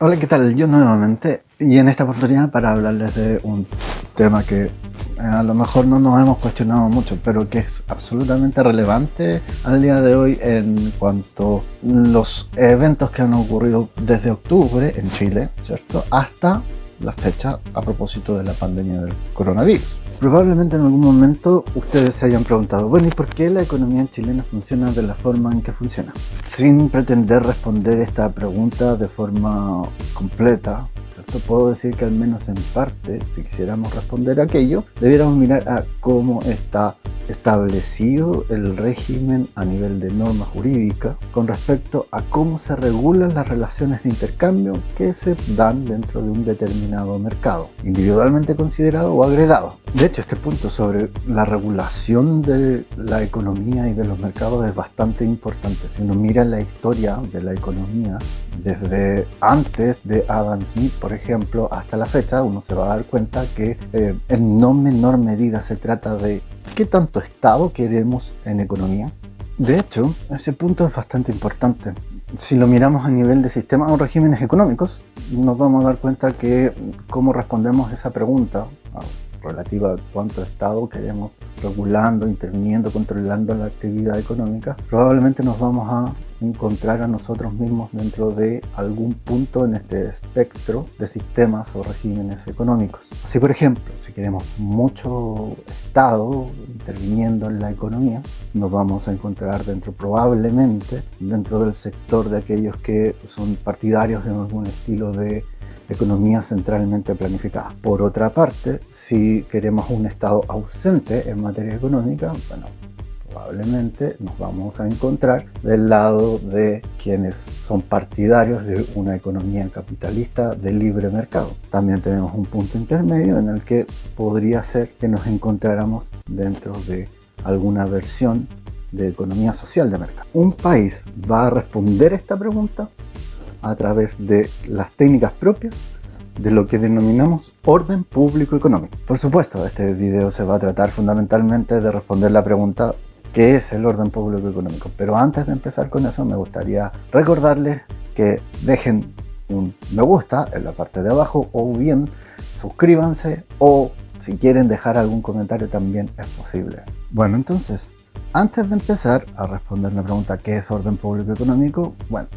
Hola, ¿qué tal? Yo nuevamente, y en esta oportunidad para hablarles de un tema que a lo mejor no nos hemos cuestionado mucho, pero que es absolutamente relevante al día de hoy en cuanto a los eventos que han ocurrido desde octubre en Chile, ¿cierto? Hasta la fecha a propósito de la pandemia del coronavirus. Probablemente en algún momento ustedes se hayan preguntado, bueno, ¿y por qué la economía chilena funciona de la forma en que funciona? Sin pretender responder esta pregunta de forma completa, ¿cierto? Puedo decir que al menos en parte, si quisiéramos responder a aquello, debiéramos mirar a cómo está establecido el régimen a nivel de norma jurídica con respecto a cómo se regulan las relaciones de intercambio que se dan dentro de un determinado mercado, individualmente considerado o agregado. De hecho, este punto sobre la regulación de la economía y de los mercados es bastante importante. Si uno mira la historia de la economía desde antes de Adam Smith, por ejemplo, hasta la fecha, uno se va a dar cuenta que en no menor medida se trata de ¿qué tanto Estado queremos en economía? De hecho, ese punto es bastante importante. Si lo miramos a nivel de sistemas o regímenes económicos, nos vamos a dar cuenta que cómo respondemos esa pregunta relativa a cuánto Estado queremos regulando, interviniendo, controlando la actividad económica, probablemente nos vamos a encontrar a nosotros mismos dentro de algún punto en este espectro de sistemas o regímenes económicos. Así, por ejemplo, si queremos mucho Estado interviniendo en la economía, nos vamos a encontrar probablemente dentro del sector de aquellos que son partidarios de algún estilo de economía centralmente planificada. Por otra parte, si queremos un Estado ausente en materia económica, bueno, probablemente nos vamos a encontrar del lado de quienes son partidarios de una economía capitalista de libre mercado. También tenemos un punto intermedio en el que podría ser que nos encontráramos dentro de alguna versión de economía social de mercado. Un país va a responder esta pregunta a través de las técnicas propias de lo que denominamos orden público económico. Por supuesto, este video se va a tratar fundamentalmente de responder la pregunta ¿qué es el orden público económico? Pero antes de empezar con eso me gustaría recordarles que dejen un me gusta en la parte de abajo o bien suscríbanse o si quieren dejar algún comentario también es posible. Bueno, entonces, antes de empezar a responder la pregunta ¿qué es orden público económico? Bueno,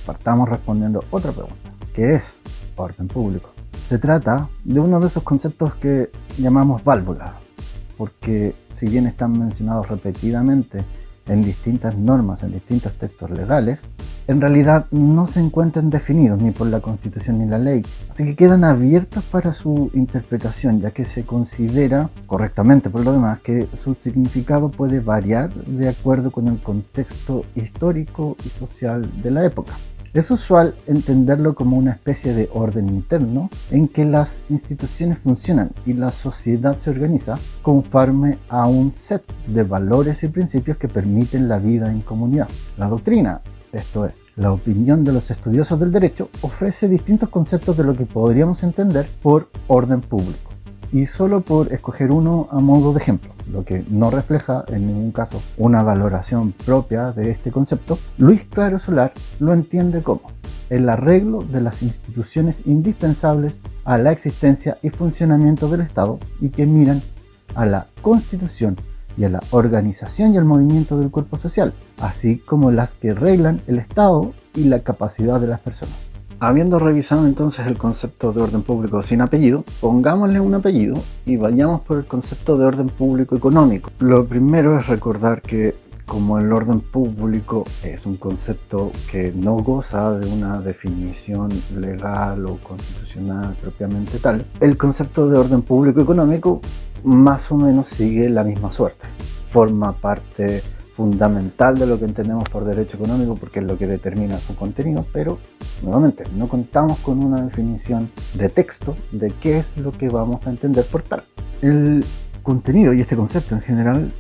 partamos respondiendo otra pregunta. ¿Qué es orden público? Se trata de uno de esos conceptos que llamamos válvulas, porque si bien están mencionados repetidamente en distintas normas, en distintos textos legales, en realidad no se encuentran definidos ni por la Constitución ni la ley, así que quedan abiertos para su interpretación, ya que se considera, correctamente por lo demás, que su significado puede variar de acuerdo con el contexto histórico y social de la época. Es usual entenderlo como una especie de orden interno en que las instituciones funcionan y la sociedad se organiza conforme a un set de valores y principios que permiten la vida en comunidad. La doctrina, esto es, la opinión de los estudiosos del derecho, ofrece distintos conceptos de lo que podríamos entender por orden público. Y solo por escoger uno a modo de ejemplo, lo que no refleja en ningún caso una valoración propia de este concepto, Luis Claro Solar lo entiende como el arreglo de las instituciones indispensables a la existencia y funcionamiento del Estado y que miran a la constitución y a la organización y al movimiento del cuerpo social, así como las que reglan el Estado y la capacidad de las personas. Habiendo revisado entonces el concepto de orden público sin apellido, pongámosle un apellido y vayamos por el concepto de orden público económico. Lo primero es recordar que como el orden público es un concepto que no goza de una definición legal o constitucional propiamente tal, el concepto de orden público económico más o menos sigue la misma suerte. Forma parte fundamental de lo que entendemos por derecho económico porque es lo que determina su contenido, pero nuevamente no contamos con una definición de texto de qué es lo que vamos a entender por tal. El contenido y este concepto en general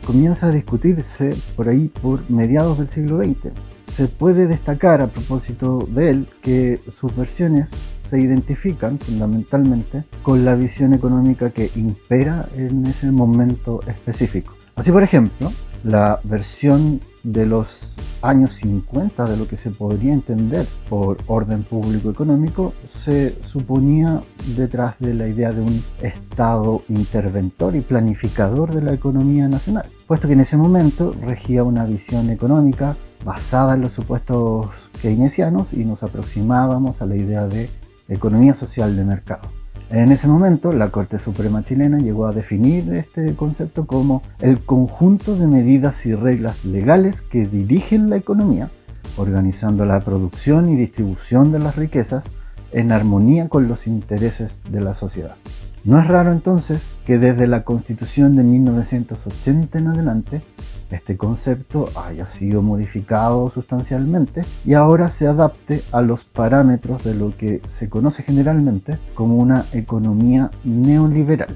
comienza a discutirse por ahí por mediados del siglo XX. Se puede destacar a propósito de él que sus versiones se identifican fundamentalmente con la visión económica que impera en ese momento específico. Así, por ejemplo, la versión de los años 50 de lo que se podría entender por orden público económico se suponía detrás de la idea de un Estado interventor y planificador de la economía nacional, puesto que en ese momento regía una visión económica basada en los supuestos keynesianos y nos aproximábamos a la idea de economía social de mercado. En ese momento, la Corte Suprema chilena llegó a definir este concepto como el conjunto de medidas y reglas legales que dirigen la economía, organizando la producción y distribución de las riquezas en armonía con los intereses de la sociedad. No es raro entonces que desde la Constitución de 1980 en adelante este concepto haya sido modificado sustancialmente y ahora se adapte a los parámetros de lo que se conoce generalmente como una economía neoliberal.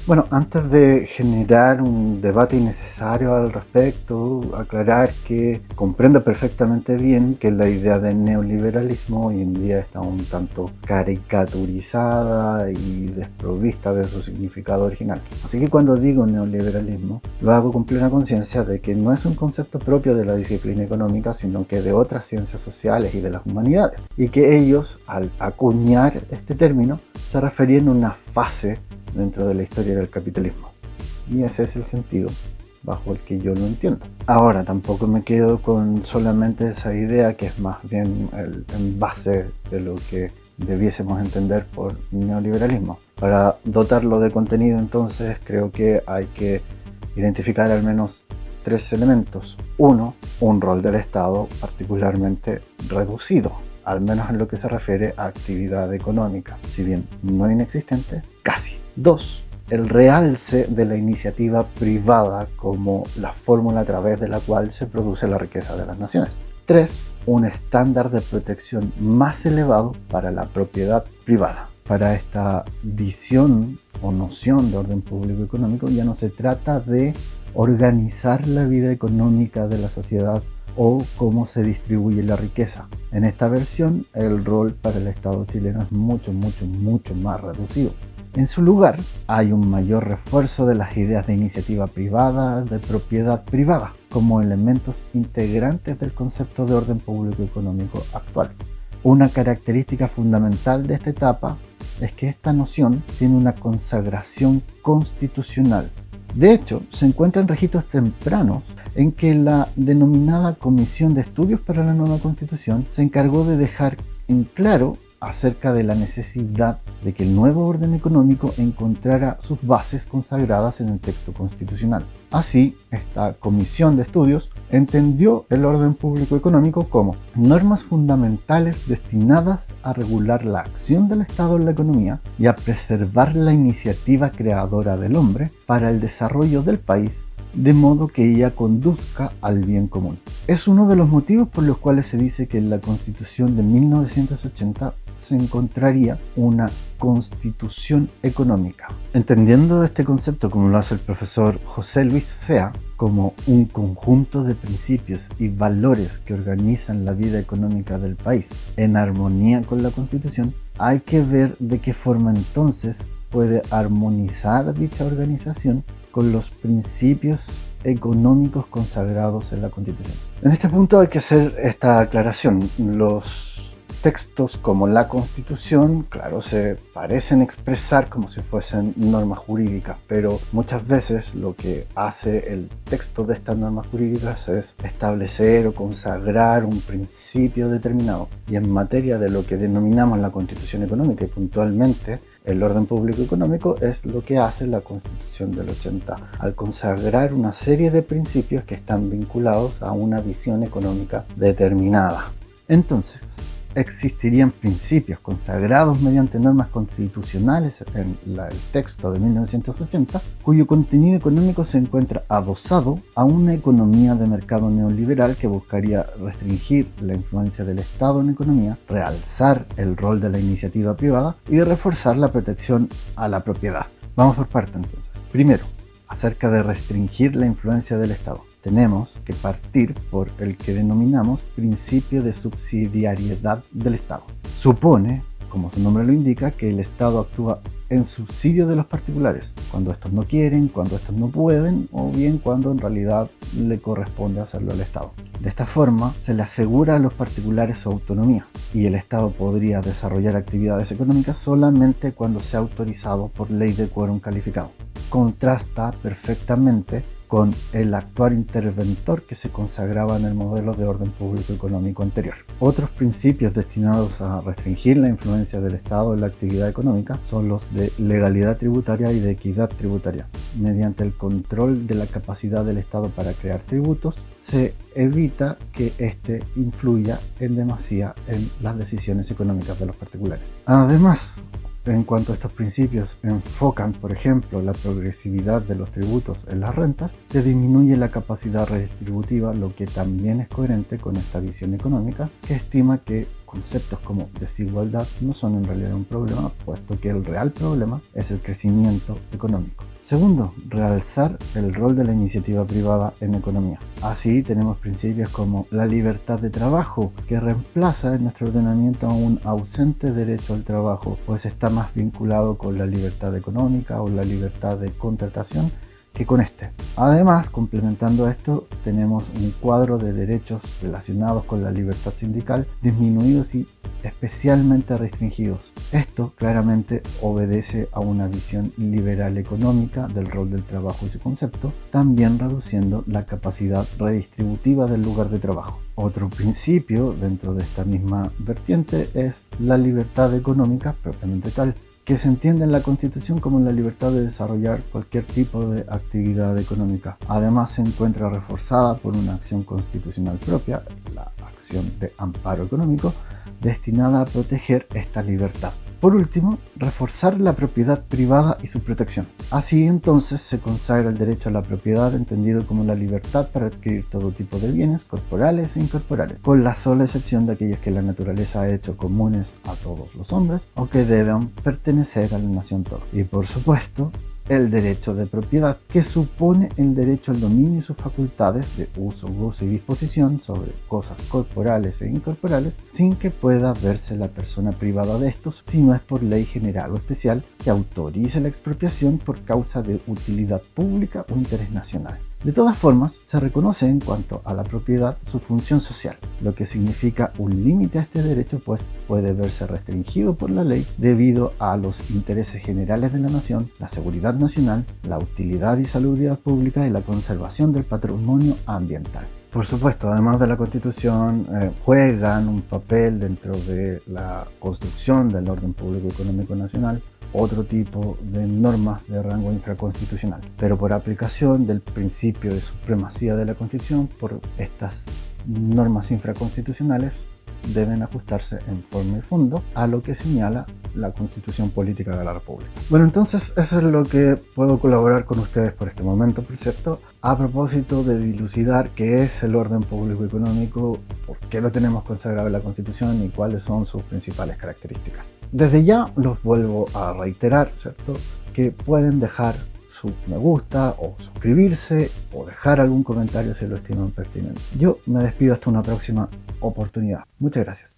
Bueno, antes de generar un debate innecesario al respecto, aclarar que comprendo perfectamente bien que la idea de neoliberalismo hoy en día está un tanto caricaturizada y desprovista de su significado original. Así que cuando digo neoliberalismo, lo hago con plena conciencia de que no es un concepto propio de la disciplina económica, sino que de otras ciencias sociales y de las humanidades, y que ellos, al acuñar este término, se referían a una fase dentro de la historia del capitalismo. Y ese es el sentido bajo el que yo lo entiendo. Ahora, tampoco me quedo con solamente esa idea, que es más bien el base de lo que debiésemos entender por neoliberalismo. Para dotarlo de contenido, entonces, creo que hay que identificar al menos 3 elementos. Uno, un rol del Estado particularmente reducido, al menos en lo que se refiere a actividad económica, si bien no inexistente, casi. 2. El realce de la iniciativa privada como la fórmula a través de la cual se produce la riqueza de las naciones. 3. Un estándar de protección más elevado para la propiedad privada. Para esta visión o noción de orden público económico ya no se trata de organizar la vida económica de la sociedad o cómo se distribuye la riqueza. En esta versión, el rol para el Estado chileno es mucho más reducido. En su lugar, hay un mayor refuerzo de las ideas de iniciativa privada, de propiedad privada, como elementos integrantes del concepto de orden público económico actual. Una característica fundamental de esta etapa es que esta noción tiene una consagración constitucional. De hecho, se encuentran registros tempranos en que la denominada Comisión de Estudios para la Nueva Constitución se encargó de dejar en claro acerca de la necesidad de que el nuevo orden económico encontrara sus bases consagradas en el texto constitucional. Así, esta comisión de estudios entendió el orden público económico como normas fundamentales destinadas a regular la acción del Estado en la economía y a preservar la iniciativa creadora del hombre para el desarrollo del país, de modo que ella conduzca al bien común. Es uno de los motivos por los cuales se dice que en la Constitución de 1980 se encontraría una constitución económica. Entendiendo este concepto como lo hace el profesor José Luis Sea, como un conjunto de principios y valores que organizan la vida económica del país en armonía con la Constitución, hay que ver de qué forma entonces puede armonizar dicha organización con los principios económicos consagrados en la Constitución. En este punto hay que hacer esta aclaración. Los textos como la Constitución, claro, se parecen expresar como si fuesen normas jurídicas, pero muchas veces lo que hace el texto de estas normas jurídicas es establecer o consagrar un principio determinado. Y en materia de lo que denominamos la Constitución económica y puntualmente el orden público económico, es lo que hace la Constitución del 80, al consagrar una serie de principios que están vinculados a una visión económica determinada. Entonces, existirían principios consagrados mediante normas constitucionales en el texto de 1980, cuyo contenido económico se encuentra adosado a una economía de mercado neoliberal que buscaría restringir la influencia del Estado en economía, realzar el rol de la iniciativa privada y reforzar la protección a la propiedad. Vamos por partes entonces. Primero, acerca de restringir la influencia del Estado. Tenemos que partir por el que denominamos principio de subsidiariedad del Estado. Supone, como su nombre lo indica, que el Estado actúa en subsidio de los particulares, cuando estos no quieren, cuando estos no pueden, o bien cuando en realidad le corresponde hacerlo al Estado. De esta forma se le asegura a los particulares su autonomía y el Estado podría desarrollar actividades económicas solamente cuando sea autorizado por ley de quórum calificado. Contrasta perfectamente con el actuar interventor que se consagraba en el modelo de orden público económico anterior. Otros principios destinados a restringir la influencia del Estado en la actividad económica son los de legalidad tributaria y de equidad tributaria. Mediante el control de la capacidad del Estado para crear tributos, se evita que éste influya en demasía en las decisiones económicas de los particulares. Además, en cuanto a estos principios enfocan, por ejemplo, la progresividad de los tributos en las rentas, se disminuye la capacidad redistributiva, lo que también es coherente con esta visión económica que estima que conceptos como desigualdad no son en realidad un problema, puesto que el real problema es el crecimiento económico. Segundo, realzar el rol de la iniciativa privada en economía. Así tenemos principios como la libertad de trabajo, que reemplaza en nuestro ordenamiento a un ausente derecho al trabajo, pues está más vinculado con la libertad económica o la libertad de contratación que con este. Además, complementando esto, tenemos un cuadro de derechos relacionados con la libertad sindical disminuidos y especialmente restringidos. Esto claramente obedece a una visión liberal económica del rol del trabajo y su concepto, también reduciendo la capacidad redistributiva del lugar de trabajo. Otro principio dentro de esta misma vertiente es la libertad económica propiamente tal, que se entiende en la Constitución como la libertad de desarrollar cualquier tipo de actividad económica. Además, se encuentra reforzada por una acción constitucional propia, la acción de amparo económico, destinada a proteger esta libertad. Por último, reforzar la propiedad privada y su protección. Así entonces se consagra el derecho a la propiedad entendido como la libertad para adquirir todo tipo de bienes corporales e incorporales, con la sola excepción de aquellos que la naturaleza ha hecho comunes a todos los hombres o que deben pertenecer a la nación toda. Y por supuesto, el derecho de propiedad, que supone el derecho al dominio y sus facultades de uso, goce y disposición sobre cosas corporales e incorporales, sin que pueda verse la persona privada de estos, si no es por ley general o especial que autorice la expropiación por causa de utilidad pública o interés nacional. De todas formas, se reconoce en cuanto a la propiedad su función social, lo que significa un límite a este derecho, pues puede verse restringido por la ley debido a los intereses generales de la nación, la seguridad nacional, la utilidad y salubridad pública y la conservación del patrimonio ambiental. Por supuesto, además de la Constitución, juegan un papel dentro de la construcción del orden público económico nacional otro tipo de normas de rango infraconstitucional, pero por aplicación del principio de supremacía de la Constitución, por estas normas infraconstitucionales deben ajustarse en forma y fondo a lo que señala la Constitución Política de la República. Bueno, entonces eso es lo que puedo colaborar con ustedes por este momento, por cierto, a propósito de dilucidar qué es el orden público económico, por qué lo tenemos consagrado en la Constitución y cuáles son sus principales características. Desde ya los vuelvo a reiterar, ¿cierto?, que pueden dejar su me gusta o suscribirse o dejar algún comentario si lo estiman pertinente. Yo me despido hasta una próxima oportunidad. Muchas gracias.